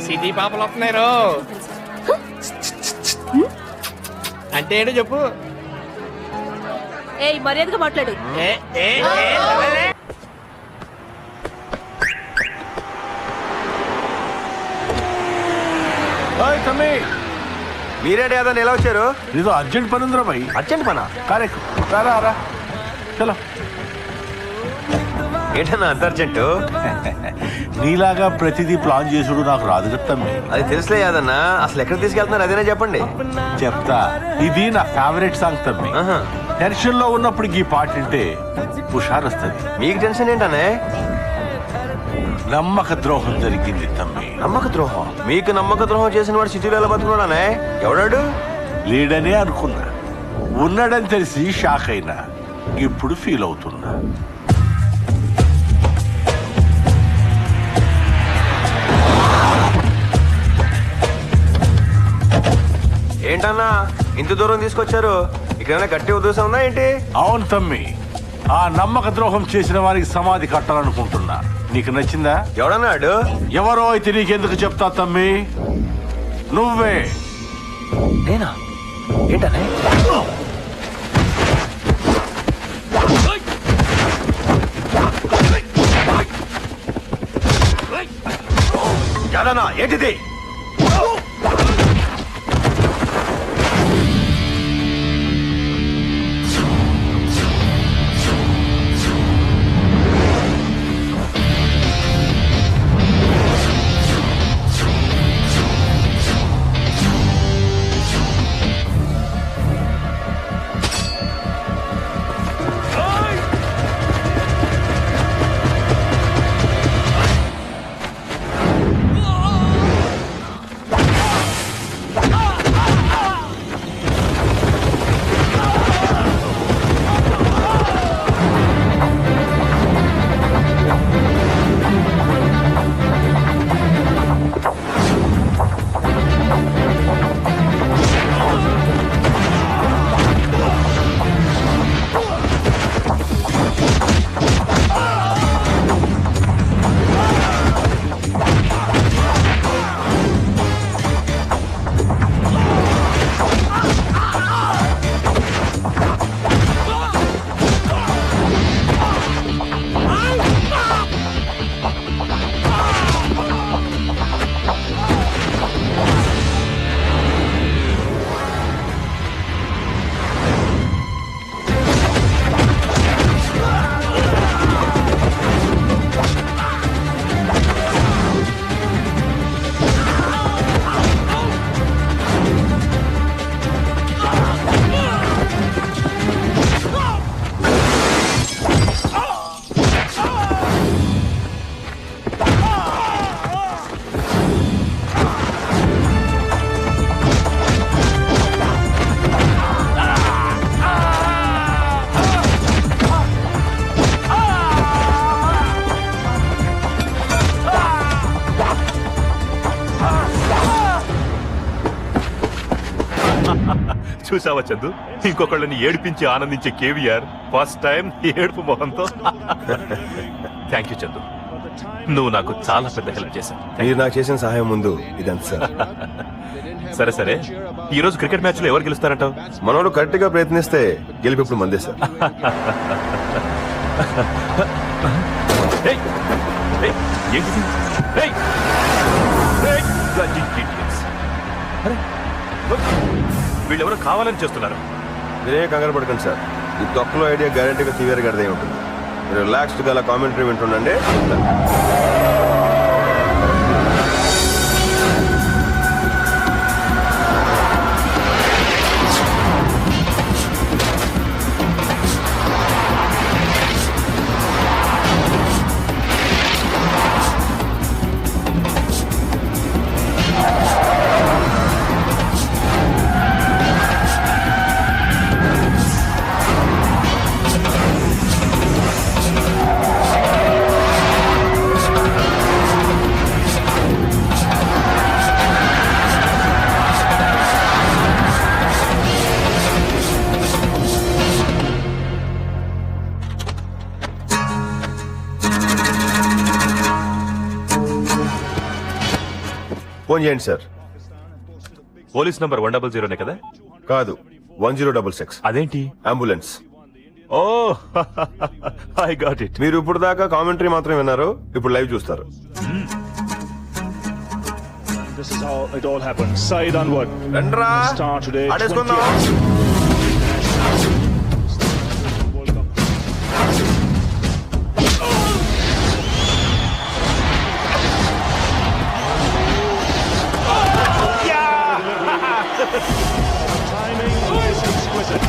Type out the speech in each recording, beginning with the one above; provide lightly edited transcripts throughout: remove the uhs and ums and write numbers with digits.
City పాపలు వస్తున్నారు అంటే ఏంటో చెప్పు. ఏయ్ మర్యాదగా మాట్లాడు. ఏ, ఏ, ఏ, తమ్మి మీరేంటి అదని ఎలా వచ్చారు? ఏదో అర్జెంట్ పని ఉందిరా భయ్. అర్జెంట్ పనా? కరెక్ట్. రా చలో. ఏంటన్నా అంత అర్జెంటు? నీలాగా ప్రతిదీ ప్లాన్ చేసుడు నాకు రాదు చెప్తాను. అది తెలుసులే యాదన్నా. అసలు ఎక్కడ తీసుకెళ్తున్నారు అదేనా చెప్పండి. చెప్తా. ఇది నా ఫేవరెట్ సాంగ్ తమ్మి. టెన్షన్ లో ఉన్నప్పుడు ఈ పాట వింటే హుషారు వస్తుంది. మీకు టెన్షన్ ఏంటనే? నమ్మక ద్రోహం జరిగింది తమ్మి. నమ్మక ద్రోహం? మీకు నమ్మక ద్రోహం చేసిన వాడు సిటీలో ఎలా బతుకున్నాడనే? ఎవడాడు? లీడనే అనుకున్నా, ఉన్నాడని తెలిసి షాక్ అయినా. ఇప్పుడు ఫీల్ అవుతున్నా. ఏంటన్నా ఇంత దూరం తీసుకొచ్చారు? ఇక్కడ గట్టి ఉద్దేశం ఉందా ఏంటి? అవును తమ్మి, ఆ నమ్మక ద్రోహం చేసిన వారికి సమాధి కట్టాలనుకుంటున్నా. నీకు నచ్చిందా? ఎవడన్నాడు? ఎవరో అయితే నీకెందుకు చెప్తా తమ్మి, నువ్వే. నేనా? ఏంటనే? యాదన్నా ఏంటిది? చూసావా చందు, ఇంకొకళ్ళని ఏడిపించి ఆనందించే కేవీఆర్ ఫస్ట్ టైం ఏడుపు మొహంతో. థ్యాంక్ యూ చందు, నువ్వు నాకు చాలా పెద్ద హెల్ప్ చేశావు. మీరు నాకు చేసిన సహాయం ముందు ఇదంతా సార్. సరే సరే, ఈ రోజు క్రికెట్ మ్యాచ్ లో ఎవరు గెలుస్తారంటావు? మనోడు కరెక్ట్ గా ప్రయత్నిస్తే గెలిపి ఇప్పుడు మందే సార్. ఏయ్, ఏయ్, ఏంటిది? ఏయ్, ఏయ్, అరే, వీళ్ళెవరో కావాలని చేస్తున్నారు. మీరే కంగారు పడకండి సార్. ఈ తొక్కలో ఐడియా గ్యారంటీగా క్లియర్ గా అర్థమై ఉంటుంది. మీరు రిలాక్స్డ్ గా కామెంటరీ వింటుండండి. ఫోన్ చేయండి సార్. పోలీస్ నంబర్ 100 కదా? కాదు, 1066. అదేంటి? Ambulance. Oh I got it. మీరు ఇప్పుడు దాకా కామెంటరీ మాత్రం విన్నారు, ఇప్పుడు లైవ్ చూస్తారు. This is how it all happened. Side onward. రండ్రా, Start today. ఆడేసుకుందాం. 20th World Cup. Timing is exquisite.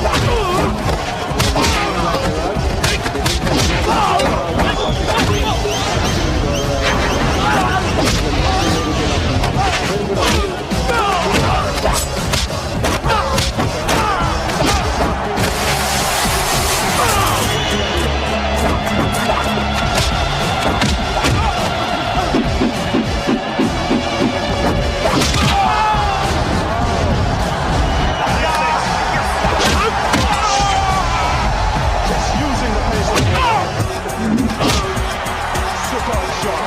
Just using the pace of the game. Super shot.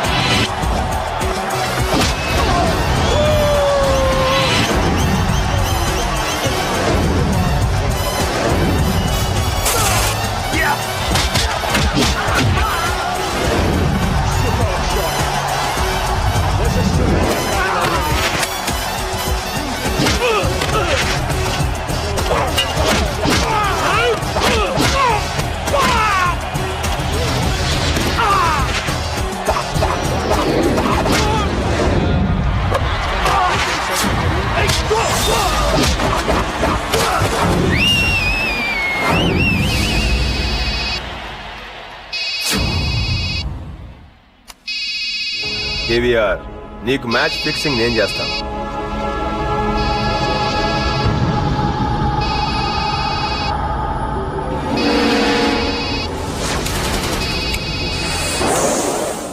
KVR, నీకు match fixing నేను చేస్తాను.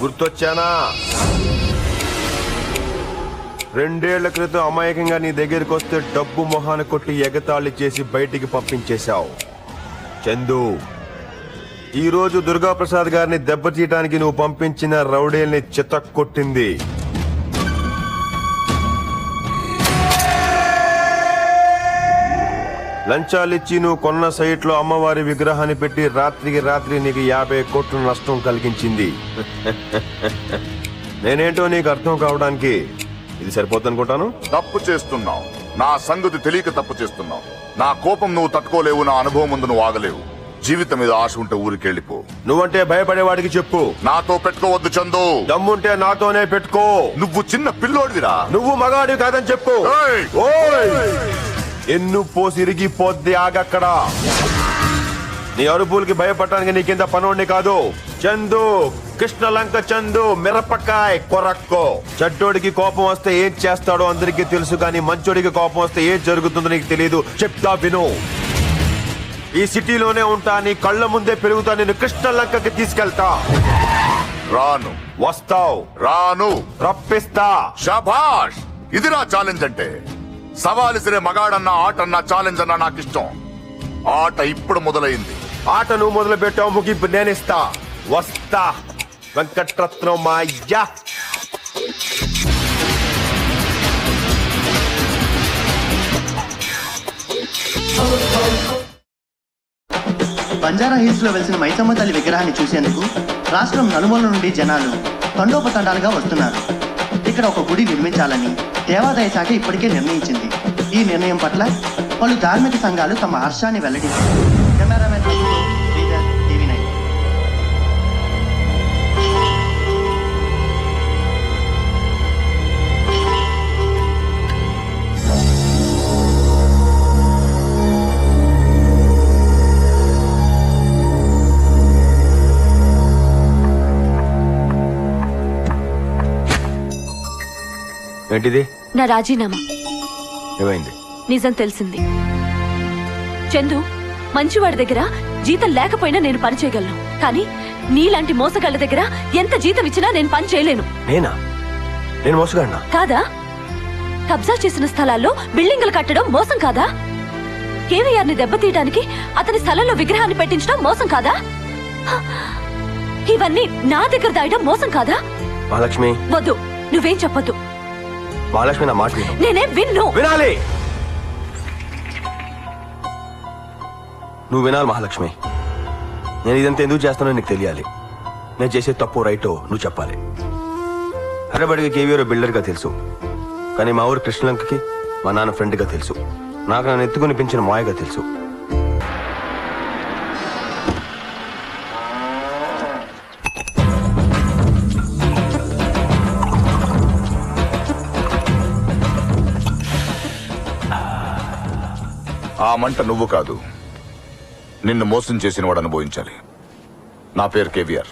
గుర్తొచ్చానా? 2 ఏళ్ల క్రితం అమాయకంగా నీ దగ్గరికి వస్తే డబ్బు మొహాన కొట్టి ఎగతాళి చేసి బయటికి పంపించేశావు చందు. ఈ రోజు దుర్గాప్రసాద్ గారిని దెబ్బతీయటానికి నువ్వు పంపించిన రౌడీల్ని చితక్కొట్టింది. లంచాలిచ్చి నువ్వు కొన్న సైట్లో అమ్మవారి విగ్రహాన్ని పెట్టి రాత్రికి రాత్రి నీకు 50 కోట్ల నష్టం కలిగించింది. నేనేంటో నీకు అర్థం కావడానికి ఇది సరిపోద్దనుకుంటాను. తప్పు చేస్తున్నావు. నా సంగతి తెలియక తప్పు చేస్తున్నావు. నా కోపం నువ్వు తట్టుకోలేవు. నా అనుభవం ముందు నువ్వు ఆగలేవు. జీవితం మీద ఆశ ఉంటే ఊరికెళ్ళిపో. నువ్వంటే భయపడేవాడికి చెప్పు. నాతో పెట్టుకోవద్దు చందు. దమ్ముంటే నాతోనే పెట్టుకో. నువ్వు చిన్న పిల్లోడివిరా. నువ్వు మగాడివి కాదని చెప్పు. ఏయ్! ఓయ్! ఎన్ను పోసి ఇరిగిపోద్ది, ఆగక్కడ. నీ అరుపులకి భయపడటానికి నీ కింద పనోడిని కాదు. చందు, కృష్ణలంక చందు, మిరపకాయ్ కొరక్కో. చెడ్డోడికి కోపం వస్తే ఏం చేస్తాడో అందరికీ తెలుసు, కానీ మంచోడికి కోపం వస్తే ఏం జరుగుతుందో నీకు తెలియదు. చెప్తా విను. ఈ సిటీలోనే ఉంటా, నీ కళ్ళ ముందే పెరుగుతా. నేను కృష్ణలంకకి తీసుకెళ్తా. రాను. వస్తావు. రాను. రప్పిస్తా. షాబాష్. ఇదిరా ఛాలెంజ్ అంటే. సవాలిసిరే మగాడన్నా ఆటన్నా ఛాలెంజ్ అన్నా నాకు ఇష్టం. ఆట ఇప్పుడు మొదలైంది. ఆట నువ్వు మొదలు పెట్టావు, ముగింపు నేనిస్తా. వస్తా. వెంకట్రత్నం మా అయ్యా. బంజారా హిల్స్ లో వెలిసిన మైసమ్మ తల్లి విగ్రహాన్ని చూసేందుకు రాష్ట్రం నలుమూల నుండి జనాలు తండోపతండాలుగా వస్తున్నారు. ఇక్కడ ఒక గుడి నిర్మించాలని దేవాదాయ శాఖ ఇప్పటికే నిర్ణయించింది. ఈ నిర్ణయం పట్ల పలు ధార్మిక సంఘాలు తమ హర్షాన్ని వెల్లడించారు. Cameraman Sridhar, TV9. ఏంటిది? నా రాజీనామా. ఏమైంది? నిజం తెలిసింది. చందు, మంచివాడి దగ్గర జీతం లేకపోయినా నేను పని చేయగలను, కానీ నీలాంటి మోసగాళ్ళ దగ్గర ఎంత జీతం ఇచ్చినా నేను పని చేయలేను. నేనా? నేను మోసగాడినా? కాదా? కబ్జా చేసిన స్థలాల్లో బిల్డింగులు కట్టడం మోసం కాదా? కేవీఆర్ ని దెబ్బతీయడానికి అతని స్థలంలో విగ్రహాన్ని పెట్టించడం మోసం కాదా? ఇవన్నీ నా దగ్గర దాయడం మోసం కాదా? మహాలక్ష్మి, వద్దు, నువ్వేం చెప్పొద్దు. మహాలక్ష్మి నా మాట విను. నేనే విన్ను. వినాలి, నువ్వు వినాలి మహాలక్ష్మి. నేను ఇదంతా ఎందుకు చేస్తానో నీకు తెలియాలి. నేను చేసే తప్పు రైటో నువ్వు చెప్పాలి. హైదరాబాద్కి కేవీఆర్ బిల్డర్గా తెలుసు, కానీ మా ఊరు కృష్ణలంకకి మా నాన్న ఫ్రెండ్గా తెలుసు. నాకు నన్ను ఎత్తుకుని పెంచిన మాయగా తెలుసు. ఆ మంట నువ్వు కాదు, నిన్ను మోసం చేసిన వాడు అనుభవించాలి. నా పేరు కేవీఆర్.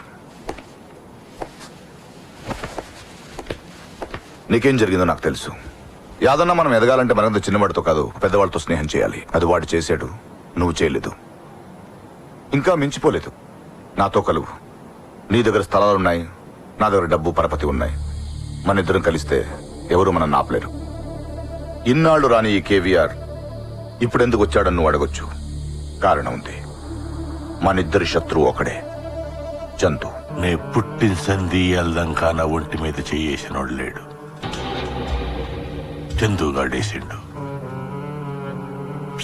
నీకేం జరిగిందో నాకు తెలుసు. యాదన్న మనం ఎదగాలంటే మనంత చిన్నవాడితో కాదు, పెద్దవాళ్ళతో స్నేహం చేయాలి. అది వాడు చేశాడు, నువ్వు చేయలేదు. ఇంకా మించిపోలేదు. నాతో కలువు. నీ దగ్గర స్థలాలున్నాయి, నా దగ్గర డబ్బు పరపతి ఉన్నాయి. మన ఇద్దరం కలిస్తే ఎవరు మనం ఆపలేరు. ఇన్నాళ్ళు రాని ఈ కేవీఆర్ ఇప్పుడెందుకు వచ్చాడని నువ్వు అడగొచ్చు. కారణం ఉంది. మనిద్దరి శత్రువు ఒకడే, చందు. నే పుట్టిన సంధి ఎల్దంకా నా ఒంటి మీద చేయేసినోడు లేడు. చందుగాడేసిండు.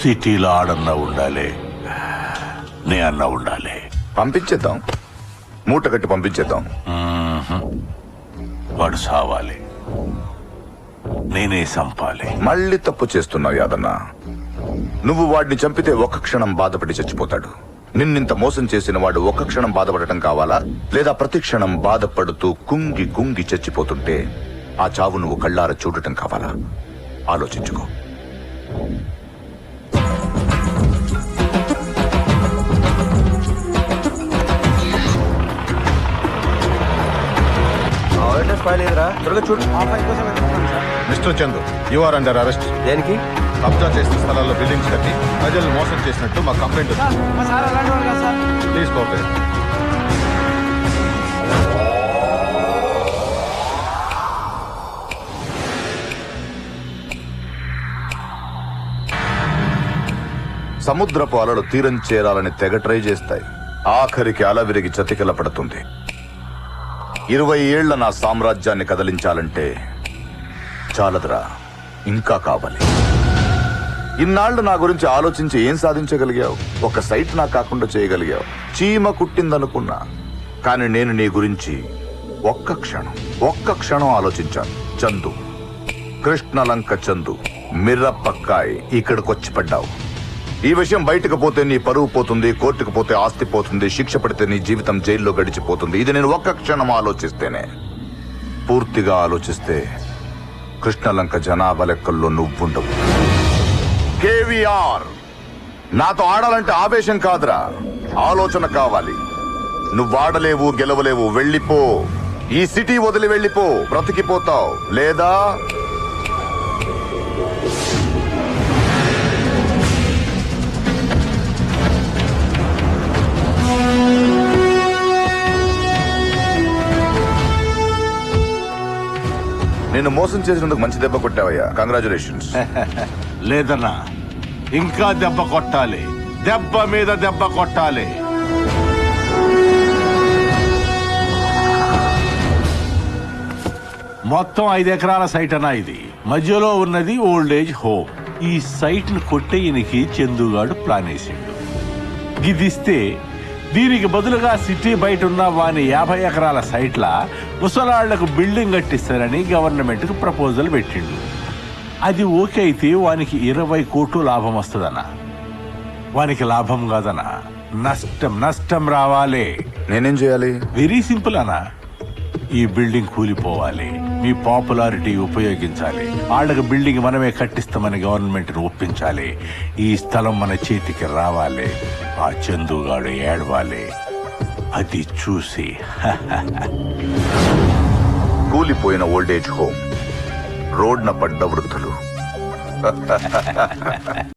సిటీలో ఆడన్నా ఉండాలి, నే అన్నా ఉండాలి. పంపించేద్దాం, మూట కట్టి పంపించేద్దాం. వాడు సావాలి, నేనే సంపాలి. మళ్ళీ తప్పు చేస్తున్నావు యాదన్న. నువ్వు వాడిని చంపితే ఒక్క క్షణం బాధపడి చచ్చిపోతాడు. నిన్నింత మోసం చేసిన వాడు ఒక్క క్షణం బాధపడటం కావాలా, లేదా ప్రతి క్షణం బాధపడుతూ కుంగి కుంగి చచ్చిపోతుంటే ఆ చావు నువ్వు కళ్ళారా చూడటం కావాలా? ఆలోచించుకో. ఫైల్ ఏదిరా? త్వరగా చూడు. Mister Chandu, you are under arrest. దేనికి? కబ్జా చేసిన స్థలాల్లో బిల్డింగ్స్ కట్టి ప్రజలు మోసం చేసినట్టు మా కంప్లైంట్ వచ్చింది. Please cooperate. సముద్రపు అలలు తీరం చేరాలని తెగ ట్రై చేస్తాయి. ఆఖరికి అల విరిగి చతికిల పడుతుంది. 20 ఏళ్ల నా సామ్రాజ్యాన్ని కదిలించాలంటే చాలదురా, ఇంకా కావాలి. ఇన్నాళ్ళు నా గురించి ఆలోచించి ఏం సాధించగలిగావు? ఒక సైట్ నాకు కాకుండా చేయగలిగావు. చీమ కుట్టిందనుకున్నా, కానీ నేను నీ గురించి ఒక్క క్షణం ఆలోచించాను. చందు, కృష్ణలంక చందు, మిర్రపక్కాయ్ ఇక్కడికొచ్చి పడ్డావు. ఈ విషయం బయటకు పోతే నీ పరువు పోతుంది, కోర్టుకు పోతే ఆస్తి పోతుంది, శిక్ష పడితే నీ జీవితం జైల్లో గడిచిపోతుంది. ఇది నేను ఒక్క క్షణం ఆలోచిస్తేనే. పూర్తిగా ఆలోచిస్తే కృష్ణలంక జనాభా లెక్కల్లో నువ్వుండవు. కేవీఆర్, నాతో ఆడాలంటే ఆవేశం కాదురా, ఆలోచన కావాలి. నువ్వు ఆడలేవు, గెలవలేవు. వెళ్ళిపో, ఈ సిటీ వదిలి వెళ్ళిపో. బ్రతికిపోతావు, లేదా నిన్ను మోసం చేసినందుకు మంచి దెబ్బ కొట్టావయ్యా. కంగ్రాచులేషన్స్. లేదన్నా, ఇంకా దెబ్బ కొట్టాలి. దెబ్బ మీద దెబ్బ కొట్టాలి. మొత్తం 5 ఎకరాల సైట్ అన్నా ఇది. మధ్యలో ఉన్నది ఓల్డ్ ఏజ్ హోమ్. ఈ సైట్ ను కొట్టేయనికి చందుగాడు ప్లాన్ వేసిండు. గిదిస్తే దీనికి బదులుగా సిటీ బయట ఉన్న వాని 50 ఎకరాల సైట్ల ముసలాళ్లకు బిల్డింగ్ కట్టిస్తారని గవర్నమెంట్ కు ప్రపోజల్ పెట్టిండు. అది ఓకే అయితే వానికి 20 కోట్లు లాభం వస్తుందన్నా. వానికి లాభం కాదనా, నష్టం రావాలి. నేనేం చేయాలి? వెరీ సింపుల్ అన్నా. ఈ బిల్డింగ్ కూలిపోవాలి, మీ పాపులారిటీ ఉపయోగించాలి, వాళ్ళకి బిల్డింగ్ మనమే కట్టిస్తామని గవర్నమెంట్ ఒప్పించాలి. ఈ స్థలం మన చేతికి రావాలి, ఆ చందుగాడు ఏడవాలి. అది చూసి కూలిపోయిన ఓల్డేజ్ హోమ్, రోడ్న పడ్డ వృద్ధులు.